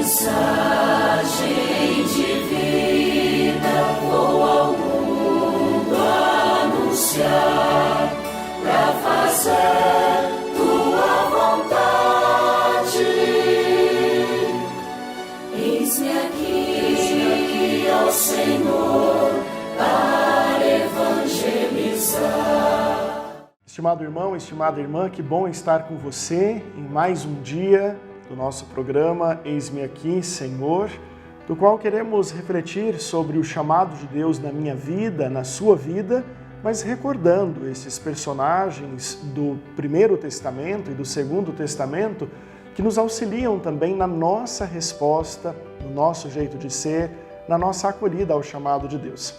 Mensagem de vida vou ao mundo anunciar, pra fazer tua vontade. Eis-me aqui, ó Senhor, para evangelizar. Estimado irmão, estimada irmã, que bom estar com você em mais um dia do nosso programa Eis-me Aqui, Senhor, do qual queremos refletir sobre o chamado de Deus na minha vida, na sua vida, mas recordando esses personagens do Primeiro Testamento e do Segundo Testamento que nos auxiliam também na nossa resposta, no nosso jeito de ser, na nossa acolhida ao chamado de Deus.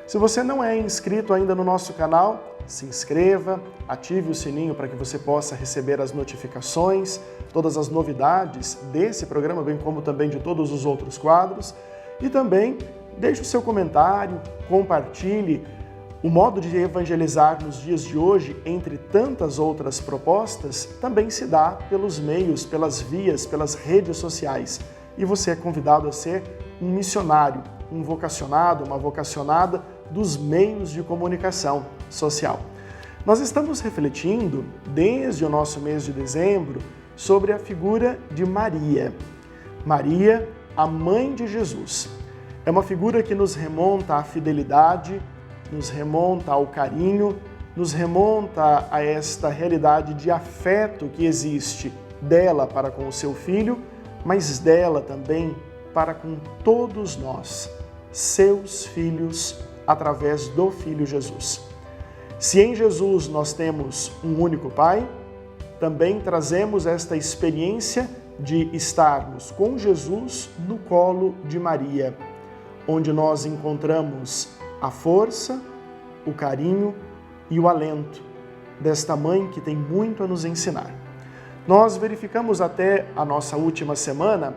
Se você não é inscrito ainda no nosso canal, se inscreva, ative o sininho para que você possa receber as notificações, todas as novidades desse programa, bem como também de todos os outros quadros. E também deixe o seu comentário, compartilhe. O modo de evangelizar nos dias de hoje, entre tantas outras propostas, também se dá pelos meios, pelas vias, pelas redes sociais. E você é convidado a ser um missionário, um vocacionado, uma vocacionada dos meios de comunicação social. Nós estamos refletindo, desde o nosso mês de dezembro, sobre a figura de Maria. Maria, a mãe de Jesus. É uma figura que nos remonta à fidelidade, nos remonta ao carinho, nos remonta a esta realidade de afeto que existe dela para com o seu filho, mas dela também para com todos nós, seus filhos, através do Filho Jesus. Se em Jesus nós temos um único Pai, também trazemos esta experiência de estarmos com Jesus no colo de Maria, onde nós encontramos a força, o carinho e o alento desta mãe que tem muito a nos ensinar. Nós verificamos até a nossa última semana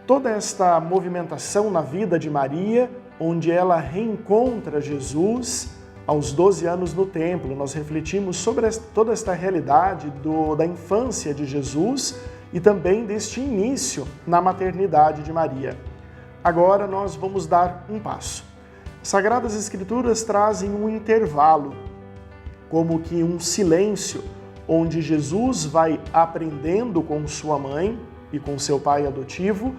toda esta movimentação na vida de Maria, onde ela reencontra Jesus aos 12 anos no templo. Nós refletimos sobre toda esta realidade da infância de Jesus e também deste início na maternidade de Maria. Agora nós vamos dar um passo. As Sagradas Escrituras trazem um intervalo, como que um silêncio, onde Jesus vai aprendendo com sua mãe e com seu pai adotivo,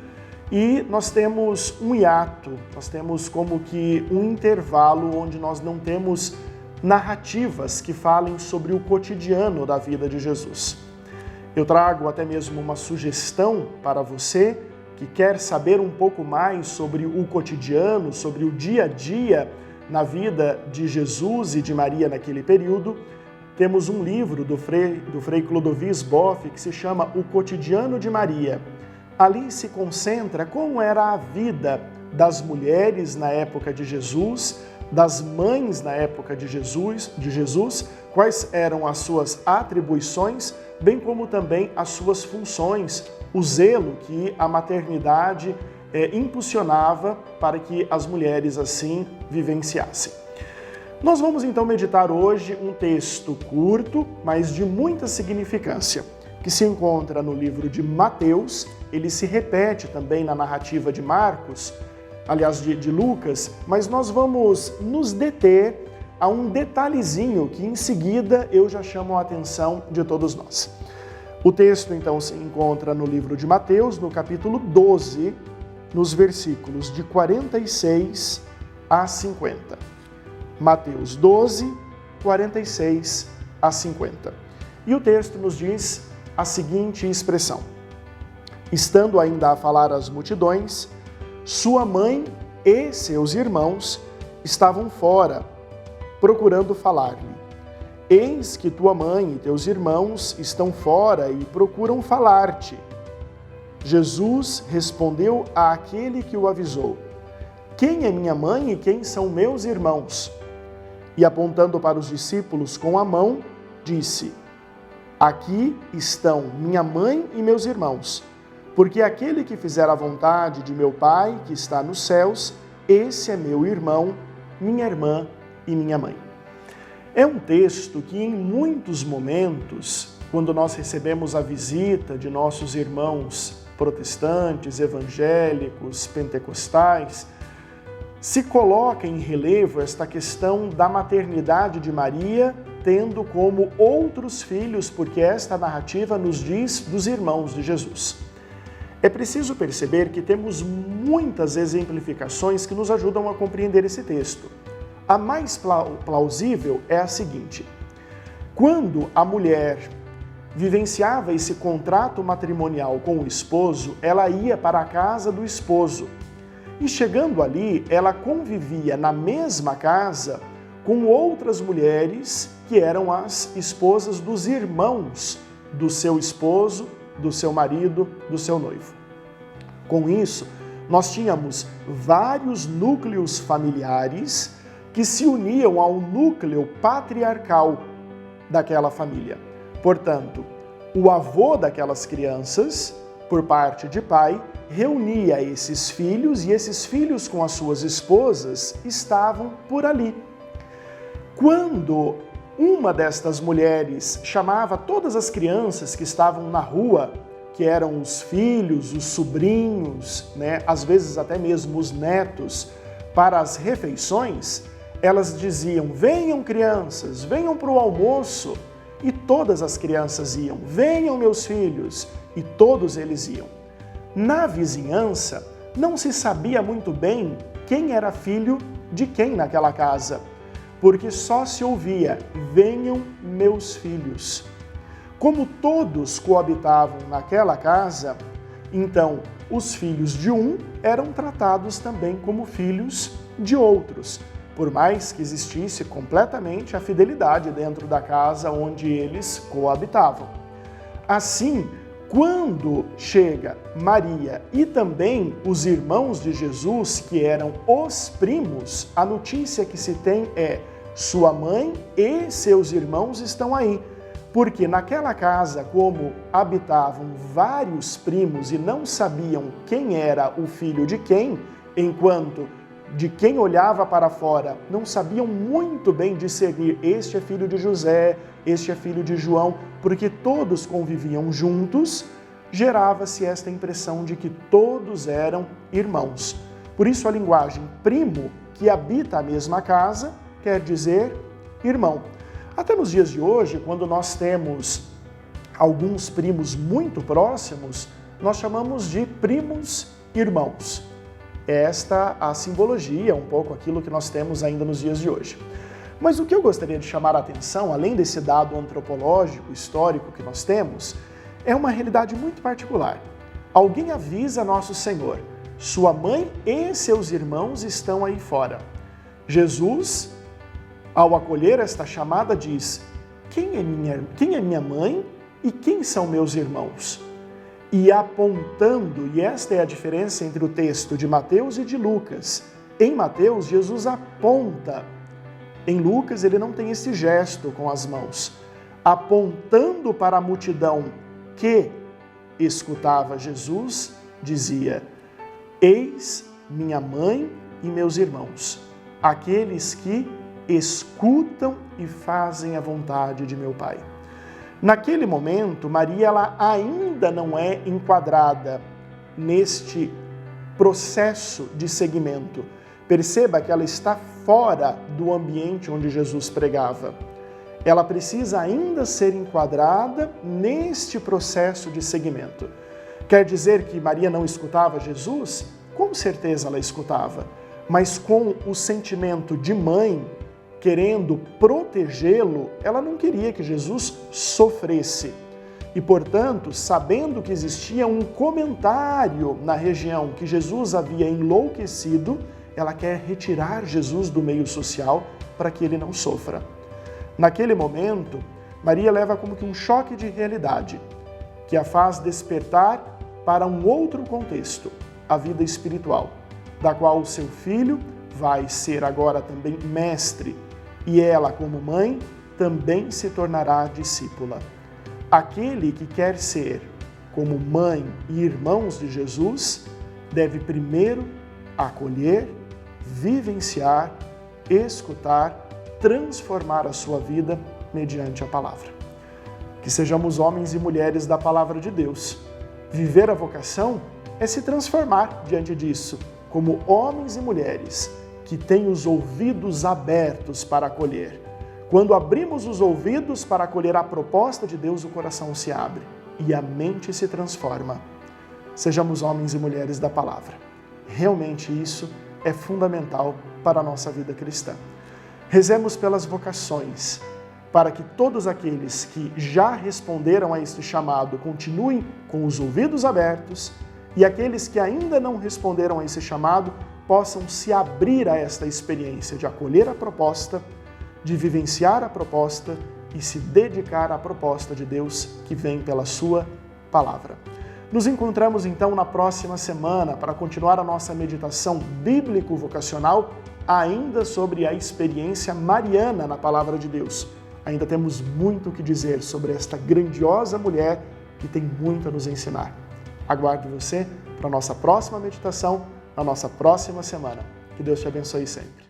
e nós temos um hiato, nós temos como que um intervalo onde nós não temos narrativas que falem sobre o cotidiano da vida de Jesus. Eu trago até mesmo uma sugestão para você que quer saber um pouco mais sobre o cotidiano, sobre o dia a dia na vida de Jesus e de Maria naquele período. Temos um livro do Frei Clodovis Boff que se chama O Cotidiano de Maria. Ali se concentra como era a vida das mulheres na época de Jesus, das mães na época de Jesus, quais eram as suas atribuições, bem como também as suas funções, o zelo que a maternidade impulsionava para que as mulheres assim vivenciassem. Nós vamos então meditar hoje um texto curto, mas de muita significância, que se encontra no livro de Mateus. Ele se repete também na narrativa de Marcos, aliás, de Lucas, mas nós vamos nos deter a um detalhezinho que em seguida eu já chamo a atenção de todos nós. O texto então se encontra no livro de Mateus, no capítulo 12, nos versículos de 46 a 50. Mateus 12, 46 a 50. E o texto nos diz a seguinte expressão: estando ainda a falar às multidões, sua mãe e seus irmãos estavam fora, procurando falar-lhe. Eis que tua mãe e teus irmãos estão fora e procuram falar-te. Jesus respondeu àquele que o avisou: quem é minha mãe e quem são meus irmãos? E apontando para os discípulos com a mão, disse: aqui estão minha mãe e meus irmãos, porque aquele que fizer a vontade de meu Pai, que está nos céus, esse é meu irmão, minha irmã e minha mãe. É um texto que em muitos momentos, quando nós recebemos a visita de nossos irmãos protestantes, evangélicos, pentecostais, se coloca em relevo esta questão da maternidade de Maria, tendo como outros filhos, porque esta narrativa nos diz dos irmãos de Jesus. É preciso perceber que temos muitas exemplificações que nos ajudam a compreender esse texto. A mais plausível é a seguinte: quando a mulher vivenciava esse contrato matrimonial com o esposo, ela ia para a casa do esposo. E chegando ali, ela convivia na mesma casa com outras mulheres que eram as esposas dos irmãos do seu esposo, do seu marido, do seu noivo. Com isso, nós tínhamos vários núcleos familiares que se uniam ao núcleo patriarcal daquela família. Portanto, o avô daquelas crianças, por parte de pai, reunia esses filhos e esses filhos com as suas esposas estavam por ali. Quando uma destas mulheres chamava todas as crianças que estavam na rua, que eram os filhos, os sobrinhos, às vezes até mesmo os netos, para as refeições, elas diziam: venham crianças, venham para o almoço. E todas as crianças iam: venham meus filhos, e todos eles iam. Na vizinhança, não se sabia muito bem quem era filho de quem naquela casa, porque só se ouvia: venham meus filhos. Como todos coabitavam naquela casa, então os filhos de um eram tratados também como filhos de outros, por mais que existisse completamente a fidelidade dentro da casa onde eles coabitavam. Assim, quando chega Maria e também os irmãos de Jesus, que eram os primos, a notícia que se tem é: sua mãe e seus irmãos estão aí. Porque naquela casa, como habitavam vários primos e não sabiam quem era o filho de quem, enquanto de quem olhava para fora não sabiam muito bem discernir: este é filho de José, este é filho de João, porque todos conviviam juntos, gerava-se esta impressão de que todos eram irmãos. Por isso a linguagem primo, que habita a mesma casa, quer dizer irmão. Até nos dias de hoje, quando nós temos alguns primos muito próximos, nós chamamos de primos irmãos. Esta a simbologia, um pouco aquilo que nós temos ainda nos dias de hoje. Mas o que eu gostaria de chamar a atenção, além desse dado antropológico, histórico que nós temos, é uma realidade muito particular. Alguém avisa Nosso Senhor: sua mãe e seus irmãos estão aí fora. Jesus, ao acolher esta chamada, diz: quem é minha mãe e quem são meus irmãos? E apontando, e esta é a diferença entre o texto de Mateus e de Lucas. Em Mateus, Jesus aponta. Em Lucas, ele não tem esse gesto com as mãos. Apontando para a multidão que escutava Jesus, dizia: eis minha mãe e meus irmãos, aqueles que escutam e fazem a vontade de meu Pai. Naquele momento, Maria ela ainda não é enquadrada neste processo de seguimento. Perceba que ela está fora do ambiente onde Jesus pregava. Ela precisa ainda ser enquadrada neste processo de seguimento. Quer dizer que Maria não escutava Jesus? Com certeza ela escutava, mas com o sentimento de mãe, querendo protegê-lo, ela não queria que Jesus sofresse. E, portanto, sabendo que existia um comentário na região que Jesus havia enlouquecido, ela quer retirar Jesus do meio social para que ele não sofra. Naquele momento, Maria leva como que um choque de realidade, que a faz despertar para um outro contexto, a vida espiritual, da qual o seu filho vai ser agora também mestre, e ela, como mãe, também se tornará discípula. Aquele que quer ser como mãe e irmãos de Jesus deve primeiro acolher, vivenciar, escutar, transformar a sua vida mediante a palavra. Que sejamos homens e mulheres da palavra de Deus, Viver a vocação é se transformar diante disso, como homens e mulheres que têm os ouvidos abertos para acolher. Quando abrimos os ouvidos para acolher a proposta de Deus, o coração se abre e a mente se transforma. Sejamos homens e mulheres da palavra. Realmente isso é fundamental para a nossa vida cristã. Rezemos pelas vocações, para que todos aqueles que já responderam a este chamado continuem com os ouvidos abertos e aqueles que ainda não responderam a esse chamado possam se abrir a esta experiência de acolher a proposta, de vivenciar a proposta e se dedicar à proposta de Deus que vem pela sua palavra. Nos encontramos então na próxima semana para continuar a nossa meditação bíblico-vocacional ainda sobre a experiência mariana na palavra de Deus. Ainda temos muito o que dizer sobre esta grandiosa mulher que tem muito a nos ensinar. Aguardo você para a nossa próxima meditação, na nossa próxima semana. Que Deus te abençoe sempre.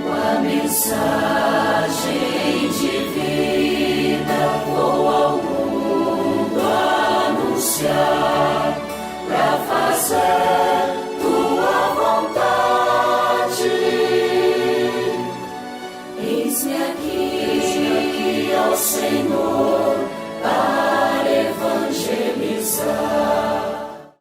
Tua mensagem de vida vou ao mundo anunciar, para fazer tua vontade. Eis-me aqui, ó Senhor, para evangelizar.